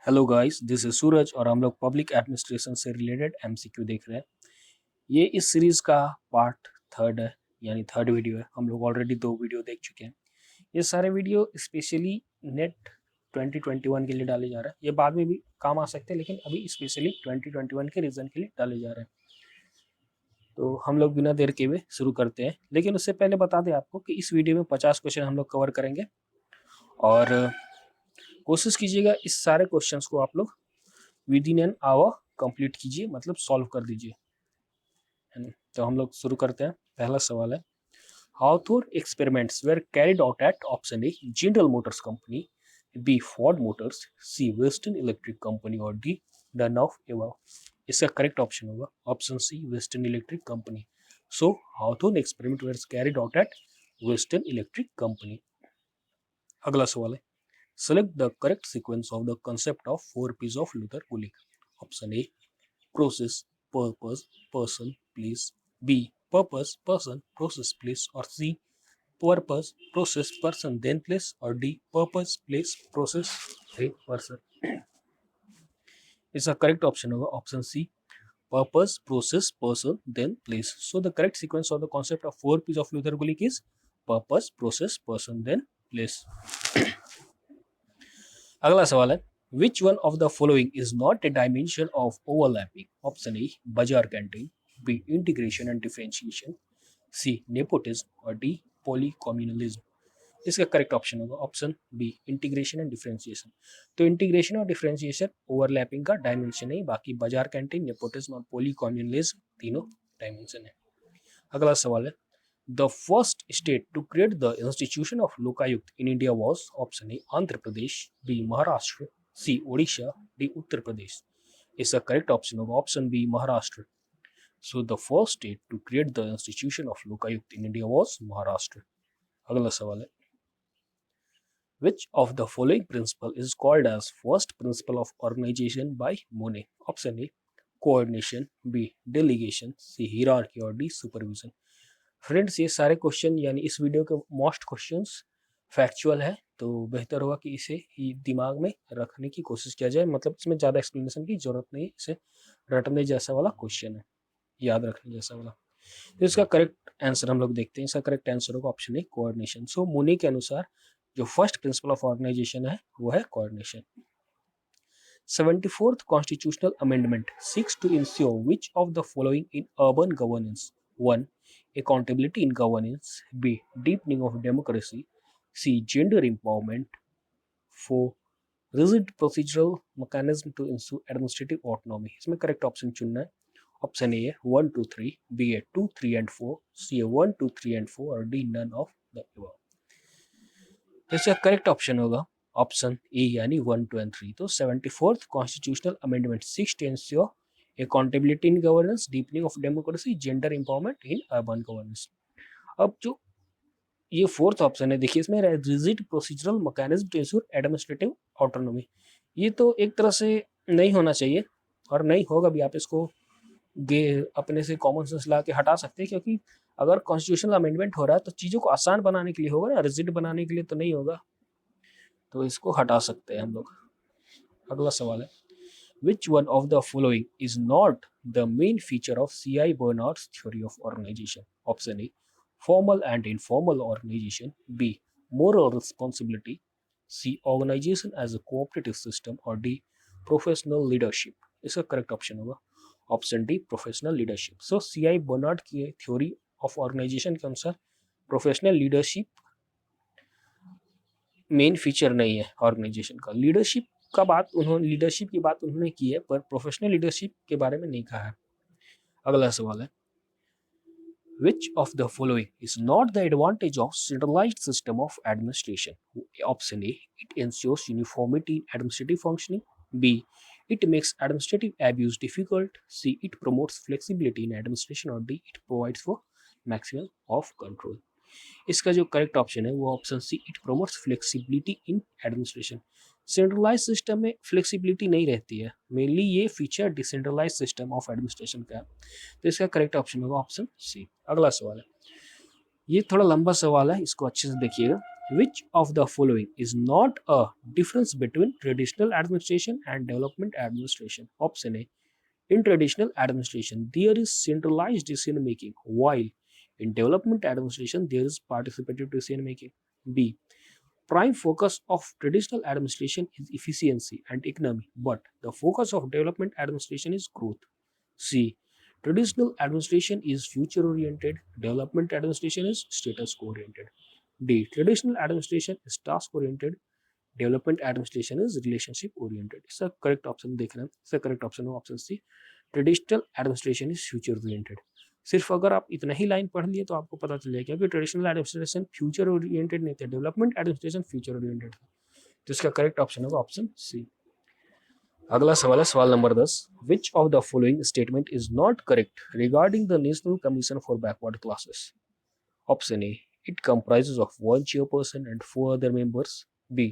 Hello guys, this is सूरज और हम लोग पब्लिक एडमिनिस्ट्रेशन से रिलेटेड एमसीक्यू देख रहे हैं। ये इस सीरीज का पार्ट थर्ड है, यानी थर्ड वीडियो है। हम लोग ऑलरेडी 2 वीडियो देख चुके हैं। ये सारे वीडियो स्पेशली नेट 2021 के लिए डाले जा रहे हैं। ये बाद में भी काम आ सकते हैं, लेकिन अभी स्पेशली 2021 के रीजन के लिए डाले जा रहे हैं। तो हम लोग बिना देर के हुए शुरू करते हैं, लेकिन उससे पहले बता दें आपको कि इस वीडियो में 50 क्वेश्चन हम लोग कवर करेंगे और कोशिश कीजिएगा इस सारे क्वेश्चंस को आप लोग with in an hour complete कीजिए, मतलब सॉल्व कर दीजिए, है ना। तो हम लोग शुरू करते हैं। पहला सवाल है, Hawthorne experiments were carried out at option A General Motors company, B Ford Motors, C Western Electric company और डी नन ऑफ एबव। इसका करेक्ट ऑप्शन होगा option C, Western Electric company. So Hawthorne experiment were carried out at Western Electric company. अगला सवाल है, select the correct sequence of the concept of 4 P's of Luther Gulick. Option A, process, purpose, person, place. B, purpose, person, process, place. Or C, purpose, process, person, then place. Or D, purpose, place, process, then person. इसका correct option होगा option C, purpose, process, person, then place. So the correct sequence of the concept of 4 P's of Luther Gulick is purpose, process, person, then place. अगला सवाल है, which one of the following is not a dimension of overlapping. Option A, bazaar canteen, B, integration and differentiation, C, nepotism और D, polycommunalism. इसका correct option होगा option B, integration and differentiation. तो integration और differentiation overlapping का dimension है, बाकी बाजार canteen, nepotism और पॉलीकम्युनलिज्म तीनों डायमेंशन है। अगला सवाल है, the first state to create the institution of Lokayukta in India was option A, Andhra Pradesh, B, Maharashtra, C, Odisha, D, Uttar Pradesh. Is the correct option of option B, Maharashtra. So the first state to create the institution of Lokayukta in India was Maharashtra. अगला सवाल है, which of the following principle is called as first principle of organization by Mooney? Option A, coordination, B, delegation, C, hierarchy और D, supervision. Friends, ये सारे question यानी इस video के most questions factual है, तो बेहतर होगा कि इसे ही दिमाग में रखने की कोशिश किया जाए। मतलब इसमें ज़्यादा एक्सप्लेनेशन की जरूरत नहीं, इसे रटने जैसा वाला क्वेश्चन है, याद रखने जैसा वाला। तो इसका करेक्ट आंसर हम लोग देखते हैं। इसका करेक्ट आंसर होगा ऑप्शन ए, कोऑर्डिनेशन। सो मुनी के अनुसार जो फर्स्ट प्रिंसिपल ऑफ ऑर्गेनाइजेशन है वो है coordination. 74th constitutional amendment seeks to ensure which of the following in urban governance? 1, accountability in governance, B, deepening of democracy, C, gender empowerment, 4, rigid procedural mechanism to ensure administrative autonomy. इसमें correct option चुनना है। Option A 1, 2, 3, B 2, 3 and 4, C 1, 2, 3 and 4 और D none of the above. इसका correct option होगा option A यानी 1, 2 and 3। तो 74th constitutional amendment seeks to ensure accountability in governance, deepening of democracy, gender empowerment in urban governance. अब जो ये fourth option है, देखिए इसमें rigid procedural mechanism to ensure administrative autonomy. ये तो एक तरह से नहीं होना चाहिए और नहीं होगा भी। आप इसको अपने से कॉमन सेंस ला के हटा सकते हैं, क्योंकि अगर कॉन्स्टिट्यूशनल अमेंडमेंट हो रहा है तो चीज़ों को आसान बनाने के लिए होगा ना, रिजिड बनाने के लिए तो नहीं होगा। तो इसको हटा सकते हैं हम लोग। अगला सवाल है, which one of the following is not the main feature of CI Barnard's theory of organization? Option A, formal and informal organization, B, moral responsibility, C, organization as a cooperative system और D, professional leadership। इसका correct option होगा option D, professional leadership. सो CI Bernard की theory of organisation के अनुसार professional leadership main feature नहीं है organisation का। Leadership की बात उन्होंने की है, पर प्रोफेशनल लीडरशिप के बारे में नहीं कहा है। अगला सवाल है, which of the following is not the advantage of centralized system of administration? Option A, it ensures uniformity in administrative functioning, B, it makes administrative abuse difficult, C, it promotes flexibility in administration और D, it provides for maximum of control। इसका जो correct option है वो option C, it promotes flexibility in administration. Centralise system में flexibility नहीं रहती है, mainly ये feature decentralise system of administration का है। तो इसका करेक्ट ऑप्शन होगा ऑप्शन सी। अगला सवाल है, ये थोड़ा लंबा सवाल है, इसको अच्छे से देखिएगा। Which of the following is not a difference between traditional administration and development administration? Option A. In traditional administration, there is centralized decision making, while in development administration, there is participative decision making. B. Prime focus of traditional administration is efficiency and economy, but the focus of development administration is growth. C. Traditional administration is future oriented, development administration is status oriented. D. Traditional administration is task oriented, development administration is relationship oriented. इसका correct option देखना है, इसका correct option है option C, traditional administration is future oriented. सिर्फ अगर आप इतना ही line पढ़ लिए तो आपको पता चल जाएगा कि ट्रेडिशनल एडमिनिस्ट्रेशन फ्यूचर ओरिएंटेड नहीं था, डेवलपमेंट एडमिनिस्ट्रेशन फ्यूचर ओरिएंटेड था। तो इसका करेक्ट ऑप्शन होगा ऑप्शन सी। अगला सवाल है सवाल number 10, which of the following statement is not correct regarding the national commission for backward classes? Option A, it comprises of one chairperson and four other members. B.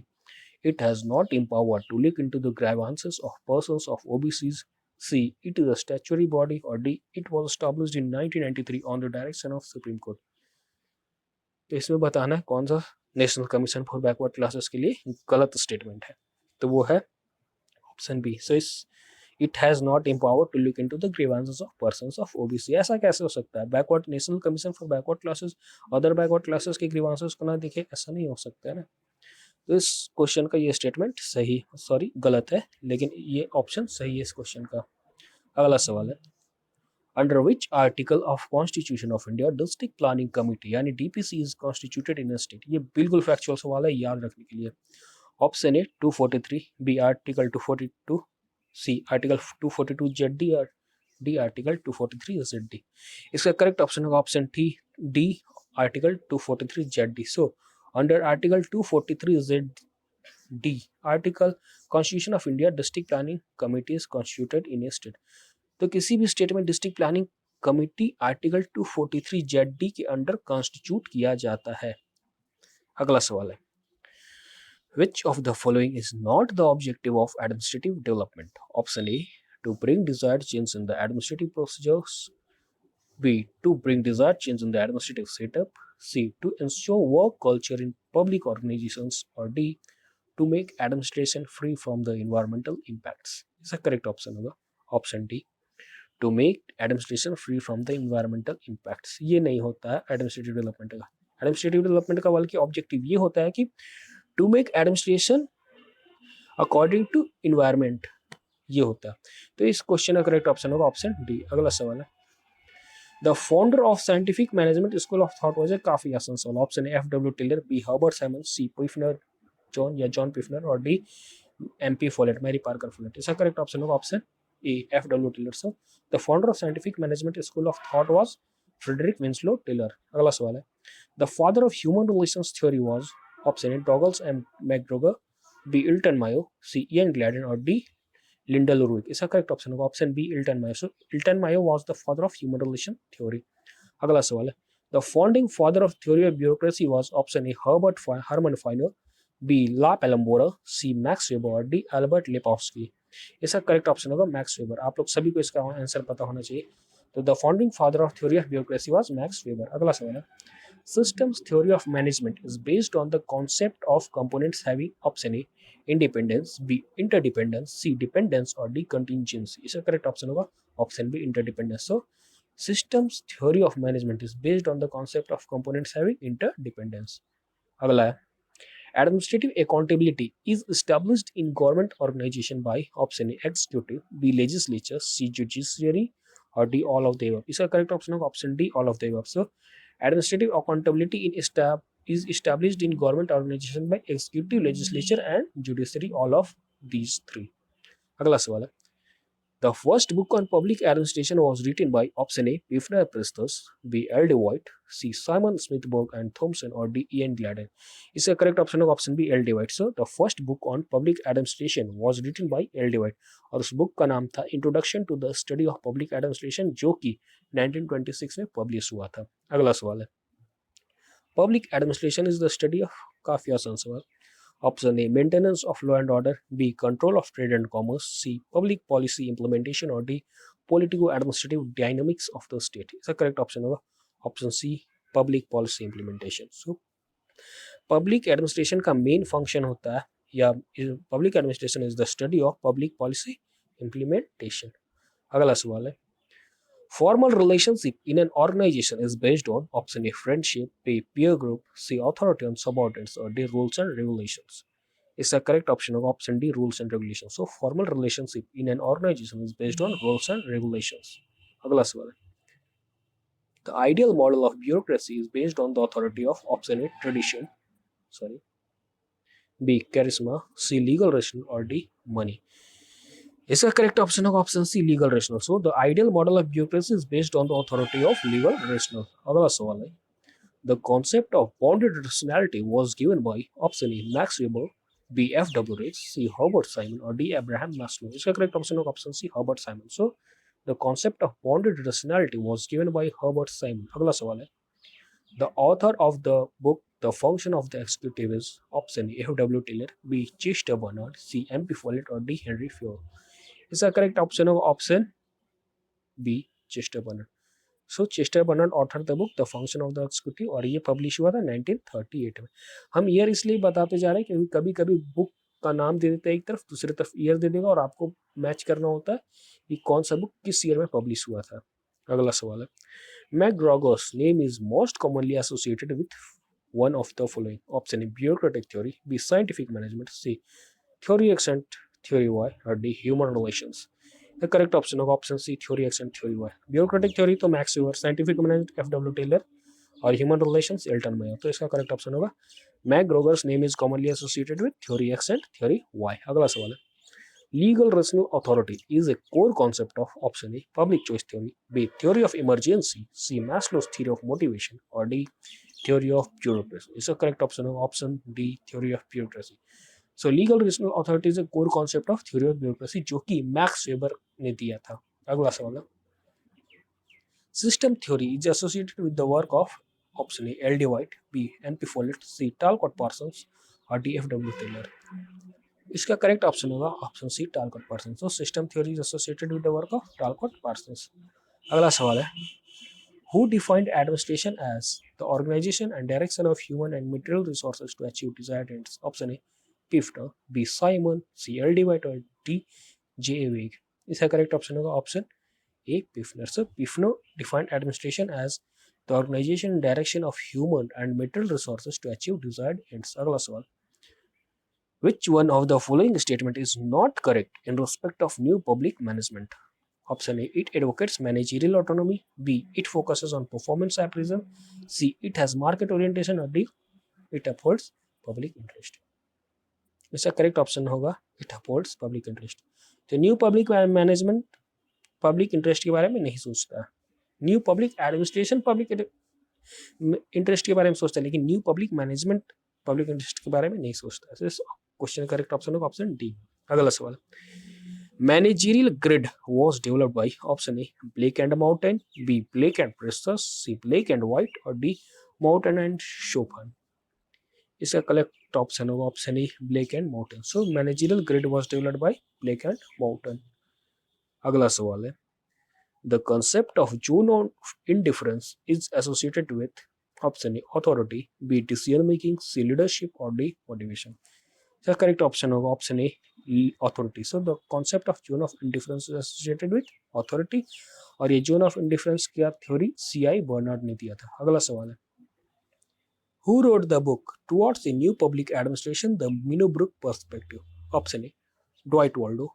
It has not empowered to look into the grievances of persons of OBCs. C. It is a statutory body. Or D. It was established in 1993 on the direction of Supreme Court. तो इसमें बताना है कौन सा national commission for backward classes के लिए गलत statement है, तो वो है option B. So is it has not empowered to look into the grievances of persons of OBC. ऐसा कैसे हो सकता है? Backward national commission for backward classes other backward classes के ग्रीवेंसेस को ना देखे, ऐसा नहीं हो सकता है ना। तो इस क्वेश्चन का ये स्टेटमेंट सही गलत है, लेकिन ये ऑप्शन सही है इस क्वेश्चन का। अगला सवाल है, under which article of constitution of India district planning committee यानी DPC is constituted in a state? ये बिल्कुल फैक्चुअल सवाल है, याद रखने के लिए। Option A 243, B article 242, C article 242 Z और डी आर्टिकल 243 जेड। इसका करेक्ट ऑप्शन होगा option D article 243 Z. So under article 243 Z article constitution of India district planning committee is constituted in A state. तो किसी भी state में district planning committee article 243 Z के under constitute किया जाता है। अगला सवाल है, which of the following is not the objective of administrative development? Option A, to bring desired change in the administrative procedures. B, to bring desired change in the administrative setup. C, to ensure work culture in public organizations. Or D, to make administration free from the environmental impacts. इसका correct option होगा option D, to make administration free from the environmental impacts। ये नहीं होता है administrative development का। Administrative development का बल्कि objective ये होता है कि to make administration according to environment, ये होता है। तो इस क्वेश्चन का करेक्ट ऑप्शन होगा ऑप्शन डी। अगला सवाल है, the founder of scientific management school of thought was, काफी आसान सवाल। Option A F W. Taylor, B Herbert Simon, C Pfiffner John Pfiffner और D M P. Follett, Mary Parker Follett. इसका करेक्ट ऑप्शन होगा option A F W. Taylor. So the founder of scientific management school of thought was Frederick Winslow Taylor. अगला सवाल है, the father of human relations theory was? Option A Douglas and McGregor, B Elton Mayo, C Ian Gladden और D Lyndall Urwick. इसका correct option होगा option B Elton Mayo. So Elton Mayo was the father of human relation theory. अगला सवाल है, the founding father of theory of bureaucracy was? Option A Herman Finer, B La Palombara, C Max Weber और D Albert Lepawsky. इसका correct option होगा Max Weber. आप लोग सभी को इसका आंसर पता होना चाहिए। तो the founding father of theory of bureaucracy was max weber. अगला सवाल है, systems theory of management is based on the concept of components having option A independence, B interdependence, C dependence or D contingency। इसका correct option होगा option B interdependence। So systems theory of management is based on the concept of components having interdependence। अगला है, administrative accountability is established in government organization by option A executive, B legislature, C judiciary और D all of the above। इसका correct option होगा option D all of the above। So administrative accountability is established in government organization by executive, legislature and judiciary, all of these three। अगला सवाल है, the first book on public administration was written by option A Pifner Prestos, B L. De White, C Simon Smithborg and Thompson or D Ian Gladden। इसका correct option होगा option B L. De White। So the first book on public administration was written by L. De White और उस book का नाम था introduction to the study of public administration, जो कि 1926 में पब्लिश हुआ था। अगला सवाल है, public administration is the study of, काफी आसान सवाल। Option A maintenance of law and order, B control of trade and commerce, C public policy implementation और D politico administrative dynamics of the state. इसका करेक्ट ऑप्शन होगा option C public policy implementation. So public administration का main function होता है, या public administration is the study of public policy implementation. अगला सवाल है, formal relationship in an organization is based on option A friendship, B peer group, C authority on subordinates, or D rules and regulations. Is the correct option of option D rules and regulations. So formal relationship in an organization is based on rules and regulations. अगला सवाल है, the ideal model of bureaucracy is based on the authority of option A tradition, sorry, B charisma, C legal rationale, or D money. Is the correct option of option C legal rationale. So the ideal model of bureaucracy is based on the authority of legal rationale. अगला सवाल है, the concept of bounded rationality was given by option A Max Weber, B F W Rich, C Herbert Simon, or D Abraham Maslow. इसका correct option of option C Herbert Simon. So the concept of bounded rationality was given by Herbert Simon. अगला सवाल है, the author of the book The Function of the Executive is option A F W Taylor, B Chester Barnard, C M P Follett, or D Henry Fayol. Is the correct option of option B Chester Barnard. So Chester Barnard author the book the function of the executive, और ये publish हुआ था 1938 में। हम year इसलिए बताते जा रहे हैं क्योंकि कभी कभी बुक का नाम दे देता है एक तरफ, दूसरी तरफ ईयर दे देगा और आपको मैच करना होता है कि कौन सा बुक किस ईयर में पब्लिश हुआ था। अगला सवाल है, McGregor's name is most commonly associated with one of the following, option A bureaucratic theory, B scientific management, C theory X and theory Y, और D human relations. The correct option of option C theory X and theory Y. Bureaucratic theory तो Max Weber, scientific management F.W. Taylor, और human relations Elton Mayo. तो इसका correct option होगा McGregor's name is commonly associated with theory X and theory Y। अगला सवाल है, legal rational authority is a core concept of option A public choice theory, B theory of emergency, C Maslow's theory of motivation, और D theory of bureaucracy. इसका correct option होगा option D theory of bureaucracy. So legal rational authority is a core concept of theory of bureaucracy, जो कि max weber ने दिया था। अगला सवाल है, system theory is associated with the work of option A L D White, B N P Follett, C Talcott Parsons, और D F W Taylor. इसका करेक्ट ऑप्शन होगा ऑप्शन सी टालकॉट पार्सन्स। तो system theory is associated with the work of Talcott Parsons. अगला सवाल है, who defined administration as the organization and direction of human and material resources to achieve desired ends? Option A Pifter, B Simon, C L D White, or D J A Wig. इसका correct option होगा option A Pfiffner. So Pfiffner defined administration as the organisation and direction of human and material resources to achieve desired ends. अगला सवाल, which one of the following statement is not correct in respect of new public management? Option A, it advocates managerial autonomy, B, it focuses on performance appraisal, C, it has market orientation, और D, it upholds public interest। इसका correct option होगा it upholds public interest. तो new public management public interest के बारे में नहीं सोचता, new public administration public interest के बारे में सोचता है, लेकिन new public management public interest के बारे में नहीं सोचता। क्वेश्चन करेक्ट ऑप्शन होगा ऑप्शन डी। अगला सवाल, managerial grid was developed by option A Blake and Mouton, B Blake and Presthus, C Blake and White, और डी माउंटेन एंड शोफन। इसका करेक्ट ऑप्शन होगा option A Blake and Mouton. So managerial grid was developed by Blake and Mouton. अगला सवाल है, the concept of zone of indifference is associated with option A authority, B decision making, C leadership, और D motivation. इसका correct option होगा option A authority. So the concept of zone of indifference is associated with authority, और ये zone of indifference का theory CI Bernard ने दिया था। अगला सवाल है, who wrote the book Towards a New Public Administration, the Minnowbrook Perspective? Option A Dwight Waldo,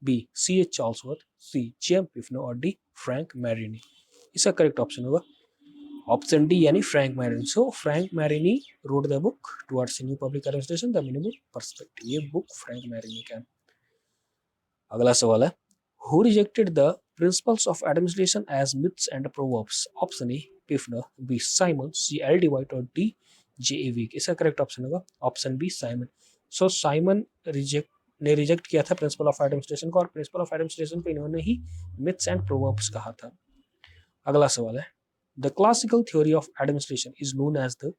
B C.H. Charlesworth, C J.M. Pifno, और D Frank Marini। इसका correct option होगा ऑप्शन डी यानी Frank Marini. So Frank Marini wrote the book towards new public administration the minimum perspective. ये book Frank Marini का। अगला सवाल है, who rejected the principles of administration as myths and proverbs? Option A Pfiffner, B Simon, C L D White, और D J A Vieg. इसका correct option होगा option B Simon. So Simon reject किया था principle of administration को, और principle of administration को इन्होंने ही myths and proverbs कहा था। अगला सवाल है, the classical theory of administration is known as the.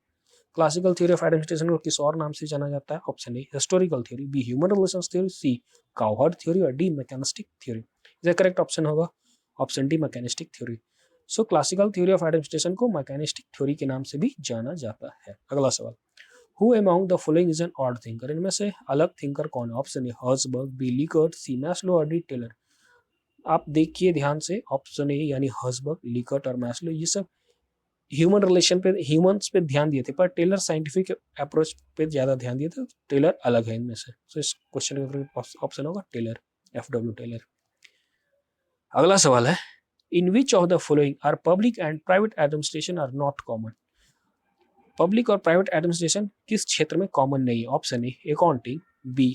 Classical theory of administration को किस और नाम से जाना जाता है? Option A historical theory, B human relations theory, C cowherd theory, और डी मैकेनिस्टिक थ्योरी। इसका करेक्ट ऑप्शन होगा option D mechanistic theory. So classical theory of administration को मैकेनिस्टिक थ्योरी के नाम से भी जाना जाता है। अगला सवाल, who among the following is an odd thinker? इनमें से अलग थिंकर कौन है? Option A Herzberg, B Likert, C Maslow और डी टेलर। आप देखिए ध्यान से, ऑप्शन ए यानी हर्जबर्ग, लिकर्ट और मैस्लो ये सब ह्यूमन रिलेशन पे, ह्यूमंस पे ध्यान दिए थे, पर टेलर साइंटिफिक अप्रोच पे ज्यादा ध्यान दिए थे। टेलर अलग है इनमें से। तो इस क्वेश्चन का ऑप्शन होगा टेलर, FW टेलर। अगला सवाल है, in which of the following are public and private administration are not common? Public और प्राइवेट एडमिनिस्ट्रेशन किस क्षेत्र में कॉमन नहीं है? Option A accounting, B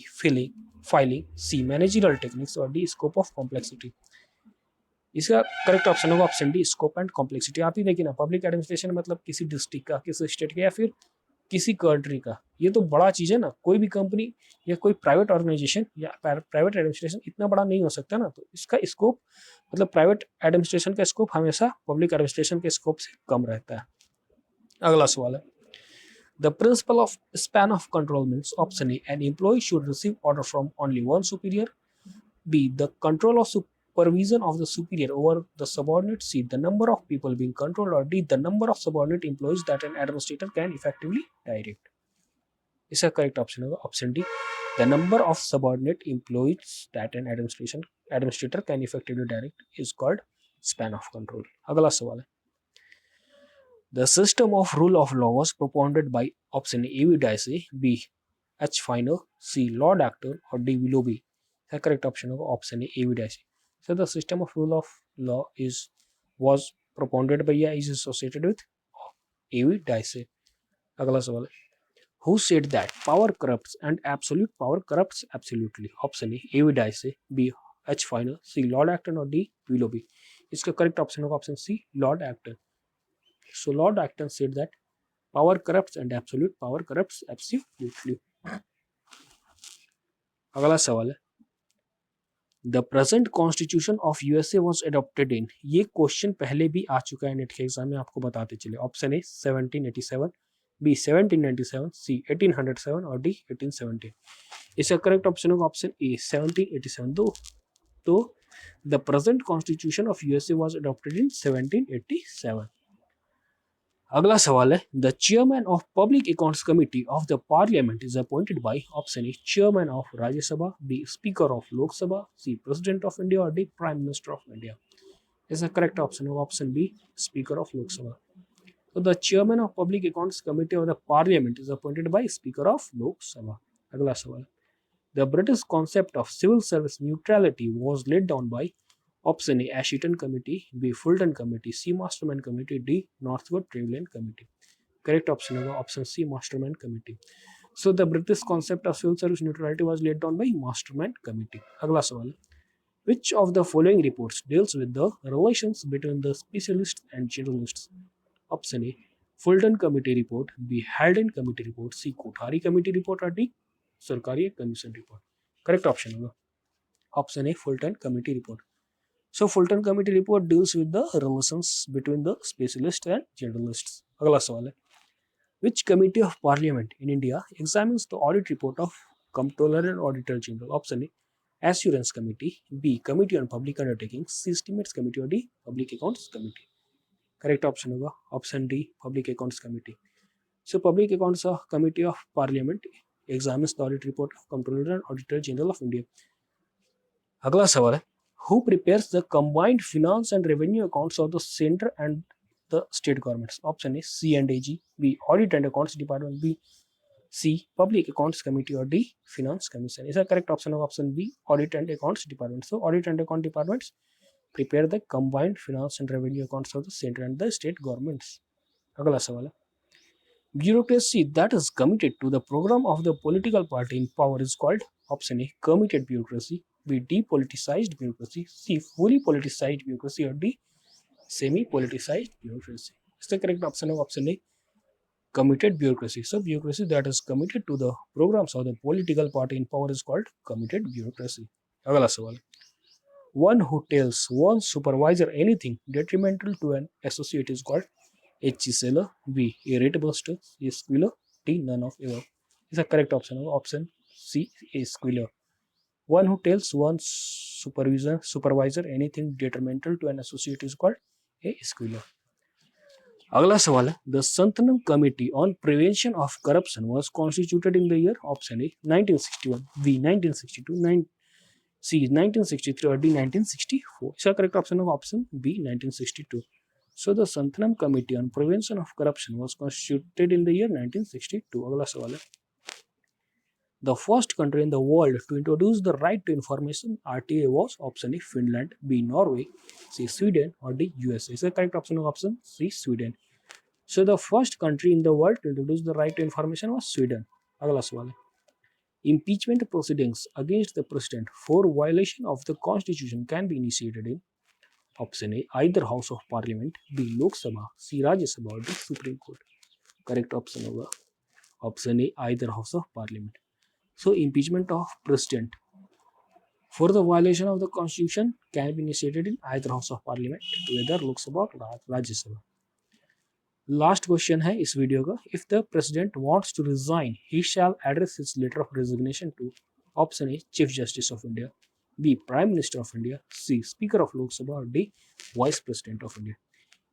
filing, C managerial techniques और डी स्कोप ऑफ कॉम्प्लेक्सिटी। इसका करेक्ट ऑप्शन होगा option D scope and complexity. आप ही देखिए ना, पब्लिक एडमिनिस्ट्रेशन मतलब किसी डिस्ट्रिक्ट का, किसी स्टेट का या फिर किसी कंट्री का। ये तो बड़ा चीज है ना, कोई भी कंपनी या कोई प्राइवेट ऑर्गेनाइजेशन या प्राइवेट एडमिनिस्ट्रेशन इतना बड़ा नहीं हो सकता ना। तो इसका स्कोप मतलब प्राइवेट एडमिनिस्ट्रेशन का स्कोप हमेशा पब्लिक एडमिनिस्ट्रेशन के स्कोप से कम रहता है। अगला सवाल है, the principle of span of control means option A an employ should receive order from only one superior, B the control of supervision of the superior over the subordinate, C the number of people being controlled, or D the number of subordinate employees that an administrator can effectively direct. इसका correct option होगा option D the number of subordinate employees that an administrator can effectively direct is called span of control. अगला सवाल है, the system of rule of law was propounded by option A V Dicey, B H Finer, C Lord Acton और D Willoughby. इसका correct option होगा option A V Dicey. So the system of rule of law was propounded by या is associated with A.V. Dicey. अगला सवाल है, who said that power corrupts and absolute power corrupts absolutely? Option A A.V. Dicey, B H. Feiner, C Lord Acton और D Willoughby। इसका correct option होगा option C Lord Acton. So Lord Acton said that power corrupts and absolute power corrupts absolutely. अगला सवाल है, the present constitution of USA was adopted इन। ये question पहले भी आ चुका है नेट के एग्जाम में, आपको बताते चले। ऑप्शन ए 1787, बी 1797, सी 1807 और डी 1817। इसका करेक्ट ऑप्शन होगा ऑप्शन ए 1787। तो the present constitution of USA was adopted in 1787। अगला सवाल है, the chairman of public accounts committee of the parliament is appointed by option A chairman of Rajya Sabha, B speaker of Lok Sabha, C president of India और D prime minister of India. इसका correct option होगा option B speaker of Lok Sabha. तो the chairman of public accounts committee of the parliament is appointed by speaker of Lok Sabha. अगला सवाल, the British concept of civil service neutrality was laid down by option A Ashton committee, B Fulton committee, C Masterman committee, D Northwood Trevelyan committee. Correct option होगा option C Masterman committee. So the British concept of civil service neutrality was laid down by Masterman committee. अगला सवाल, which of the following reports deals with the relations between the specialists and generalists? Option A Fulton Committee report, B Halden Committee report, C Kothari Committee report और D सरकारी commission report. Correct option होगा option A Fulton Committee report. So Fulton Committee report deals with the relations between the specialists and generalists. अगला सवाल है, which committee of parliament in India examines the audit report of Comptroller and Auditor General? Option A Assurance Committee, B Committee on Public Undertakings, C Estimates Committee or D Public Accounts Committee. Correct option होगा option D Public Accounts Committee. So Public Accounts Committee of Parliament examines the audit report of Comptroller and Auditor General of India. अगला सवाल है, who prepares the combined finance and revenue accounts of the center and the state governments? Option A C and AG, B Audit and Accounts Department, B C Public Accounts Committee और D Finance Commission. इसका correct option होगा option B Audit and Accounts Department. So Audit and Account Departments prepare the combined finance and revenue accounts of the center and the state governments. अगला सवाल है, bureaucracy that is committed to the program of the political party in power is called option A committed bureaucracy, B depoliticized bureaucracy, C fully politicized bureaucracy और D semi politicized bureaucracy. इसका correct option होगा option A committed bureaucracy. So bureaucracy that is committed to the programs of the political party in power is called committed bureaucracy. अगला सवाल, one who tells one supervisor anything detrimental to an associate is called A chiseler, B a rate buster, A squealer, D none of above. इसका correct option होगा option C A squealer. One who tells one supervisor anything detrimental to an associate is called a squealer. अगला सवाल है, the Santhanam committee on prevention of corruption was constituted in the year option A 1961, B 1962, C 1963 और D 1964. इसका correct option होगा option B 1962. So the Santhanam committee on prevention of corruption was constituted in the year 1962. अगला सवाल है, the first country in the world to introduce the right to information RTA was option A Finland, B Norway, C Sweden or D USA. So the correct option is option C Sweden. So the first country in the world to introduce the right to information was Sweden. अगला सवाल है, impeachment proceedings against the president for violation of the constitution can be initiated in option A either house of parliament, B Lok Sabha, C Rajya Sabha or D Supreme Court. Correct option होगा option A either house of parliament. So impeachment of president for the violation of the constitution can be initiated in either house of parliament, whether Lok Sabha or Rajya Sabha. Last question है इस video का, if the president wants to resign, he shall address his letter of resignation to option A Chief Justice of India, B Prime Minister of India, C Speaker of Lok Sabha और D Vice President of India.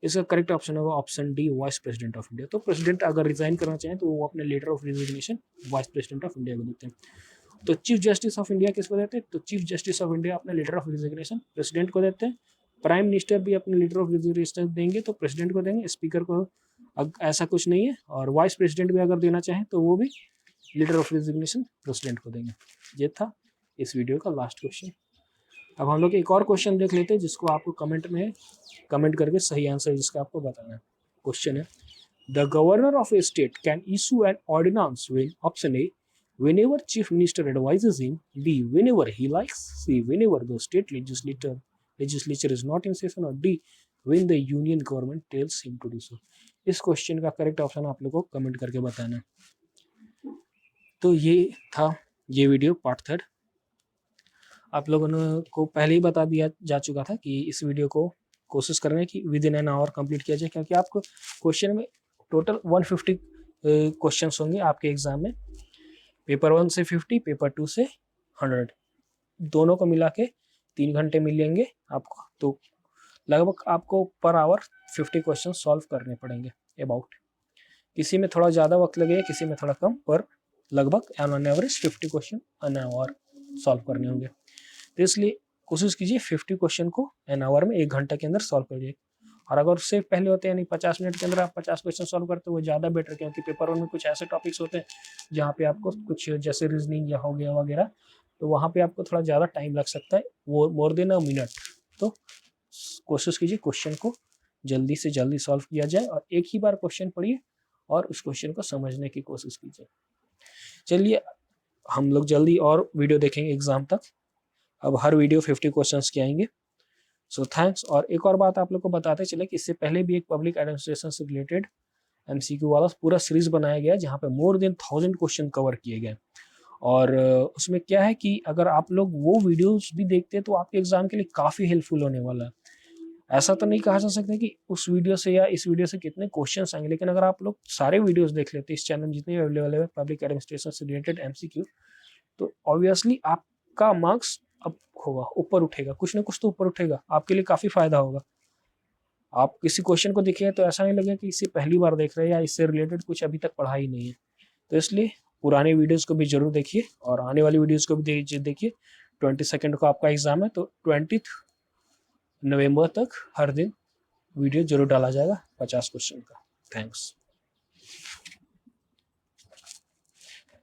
इसका correct option होगा option D vice president of India. तो president अगर resign करना चाहें तो वो अपने letter of resignation vice president of India को देते हैं. तो चीफ जस्टिस ऑफ इंडिया किसको देते हैं, तो चीफ जस्टिस ऑफ इंडिया अपने लेटर ऑफ रिजिग्नेशन प्रेसिडेंट को देते हैं. प्राइम मिनिस्टर भी अपने लेटर ऑफ रिजिग्नेशन देंगे तो प्रेसिडेंट को देंगे, स्पीकर को ऐसा कुछ नहीं है, और वाइस प्रेसिडेंट भी अगर देना चाहें तो वो भी लेटर ऑफ रिजिग्नेशन प्रेसिडेंट को देंगे. ये था इस वीडियो का लास्ट क्वेश्चन. अब हम लोग एक और क्वेश्चन देख लेते हैं जिसको आपको कमेंट करके सही आंसर जिसका आपको बताना है. क्वेश्चन है, the governor of a state can issue an ordinance when option A whenever chief minister advises him, B whenever he likes, C whenever the state legislature is not in session, or D when the union government tells him to do so. इस question का correct option आप लोगों को comment करके बताना है. तो ये था ये वीडियो पार्ट 3. आप लोगों को पहले ही बता दिया जा चुका था कि इस वीडियो को कोशिश करने की with in an hour complete किया जाए, क्योंकि आपको क्वेश्चन में टोटल 150 क्वेश्चंस होंगे आपके एग्जाम में. पेपर 1 से 50, पेपर 2 से 100, दोनों को मिला के 3 घंटे मिलेंगे आपको. तो लगभग आपको पर आवर 50 क्वेश्चन सॉल्व करने पड़ेंगे अबाउट. किसी में थोड़ा ज़्यादा वक्त लगेगा, किसी में थोड़ा कम, पर लगभग on average 50 question an hour solve करने होंगे. तो इसलिए कोशिश कीजिए 50 क्वेश्चन को एन आवर में 1 घंटा के अंदर सॉल्व करिए. और अगर उससे पहले होते हैं यानी 50 मिनट के अंदर आप 50 क्वेश्चन सॉल्व करते हो वो ज़्यादा बेटर, क्योंकि पेपर 1 में कुछ ऐसे टॉपिक्स होते हैं जहाँ पे आपको कुछ जैसे रीजनिंग या हो गया वगैरह, तो वहाँ पे आपको थोड़ा ज़्यादा टाइम लग सकता है, वो मोर देन अ मिनट. तो कोशिश कीजिए क्वेश्चन को जल्दी से जल्दी सॉल्व किया जाए और एक ही बार क्वेश्चन पढ़िए और उस क्वेश्चन को समझने की कोशिश कीजिए. चलिए हम लोग जल्दी और वीडियो देखेंगे एग्जाम तक. अब हर वीडियो 50 क्वेश्चंस के आएंगे. So thanks. और एक और बात आप लोग को बताते चले कि इससे पहले भी एक पब्लिक एडमिनिस्ट्रेशन से रिलेटेड MCQ वाला पूरा सीरीज बनाया गया है जहाँ पे मोर देन 1000 क्वेश्चन कवर किए गए. और उसमें क्या है कि अगर आप लोग वो वीडियोस भी देखते हैं तो आपके एग्जाम के लिए काफ़ी हेल्पफुल होने वाला है. ऐसा तो नहीं कहा जा सकता कि उस वीडियो से या इस वीडियो से कितने क्वेश्चन आएंगे, लेकिन अगर आप लोग सारे वीडियोस देख लेते इस चैनल में जितने अवेलेबल है पब्लिक एडमिनिस्ट्रेशन से रिलेटेड MCQ, तो ऑब्वियसली आपका मार्क्स अब होगा ऊपर उठेगा, कुछ ना कुछ तो ऊपर उठेगा, आपके लिए काफ़ी फायदा होगा. आप किसी क्वेश्चन को देखिए तो ऐसा नहीं लगेगा कि इसे पहली बार देख रहे हैं या इससे रिलेटेड कुछ अभी तक पढ़ा ही नहीं है. तो इसलिए पुराने वीडियोस को भी जरूर देखिए और आने वाली वीडियोस को भी देखिए. 22 को आपका एग्जाम है तो 20 नवंबर तक हर दिन वीडियो जरूर डाला जाएगा 50 क्वेश्चन का. थैंक्स.